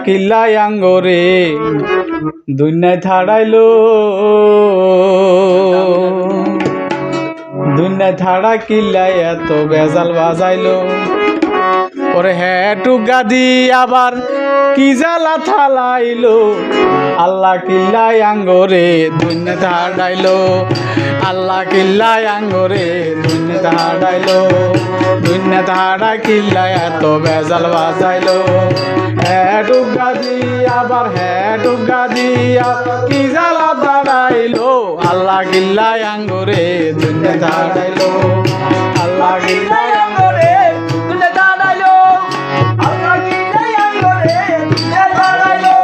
কিল্লাই আঙ্গরে দুনিয়ায় থাড়াইলো দুনিয়ায় থাড়া কিল্লাই এত বেজাল বাজাইলো ওরে হেটু গাদি আবার কি জ্বালা থালাইলো আল্লাহ কিল্লাই আঙ্গরে দুনিয়ায় থাড়াইলো আল্লাহ কিল্লাই আঙ্গরে দুনিয়ায় থাড়াইলো দুনিয়ায় থাড়া কিল্লাই এত বেজাল বাজাইলো হেটু গাদি আবার হেটু গাদি কি জ্বালা দাঁড়াইলো আল্লাহ কিল্লাই আঙ্গরে দুনিয়ায় থাড়াইলো আল্লাহ কিল্লাই আঙ্গরে দুনিয়ায় থাড়াইলো আল্লাহ কিল্লাই আঙ্গরে দুনিয়ায় থাড়াইলো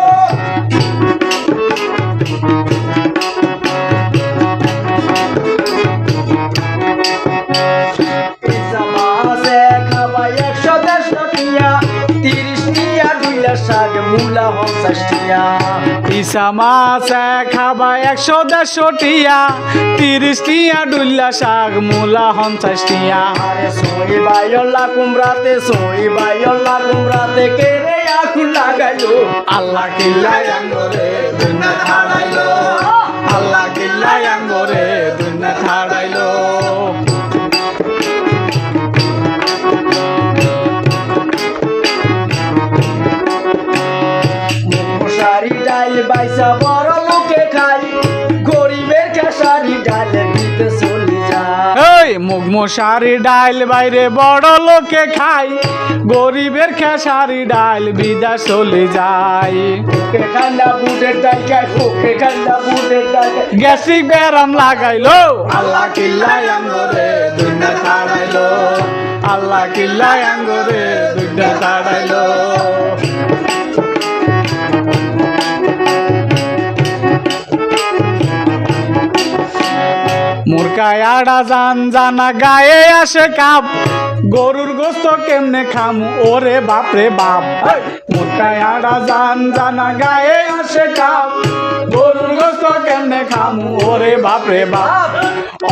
ইসা মাছ খাবা 100-150 টিয়া 30 টিয়া ডুল্লা শাক মূলা 50 টিয়া সই বাইলা কুমড়াতে কেড়ে আগুন লাগাইলো আল্লাহ কিল্লাই আঙ্গরে দুনিয়া থাড়াইলো আল্লাহ কিল্লাই আঙ্গরে দুনিয়া থাড়াইলো মশারি ডাল বাইসা বড় লোকে খাই গরিবের খেসারি ডাল দিতে চলে যায় এই মুগ মশারি ডাইল বাইরে বড় লোকে খাই গরিবের খেসারি ডাইল বিদা চলে যায় ওকে ঠান্ডা বুটের ডাল খাই ওকে ঠান্ডা বুটের ডাল গ্যাসিক ব্যারাম লাগাইলো আল্লাহ কিল্লাই আঙ্গরে দুনিয়া থাড়াইলো আল্লাহ কিল্লাই আঙ্গরে দুনিয়া থাড়াইলো মুরকায় আড়া জান জানা গায়ে আসে কাপ গরুর গোস্ত কেমনে খামু ওরে বাপরে বাপ মুরকায় আড়া জান জানা গায়ে আসে কাপ গরুর গোস্ত কেমনে খামু ওরে বাপরে বাপ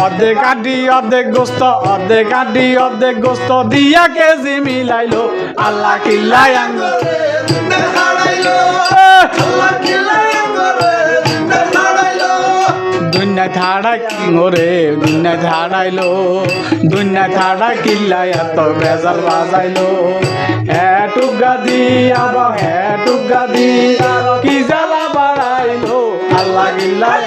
অর্ধেক আড্ডি অর্ধেক গোস্ত অর্ধেক আড্ডি অর্ধেক গোস্ত দিয়া কেজি মিলাইলো আল্লাহ কিল্লাই আঙ্গরে দুনিয়া থাড়াইলো আল্লাহ কিল্লাই আঙ্গরে দুনিয়া থাড়াইলো দুনিয়া থাড়া কিঙ্গরে দুনিয়া থাড়াইলো দুনিয়া থাড়া কিল্লাই এত বেজাল বাজাইলো হেটু গাদি আবার হেটু গাদি কি জ্বালা বাড়াইলো আল্লাহ কিল্লাই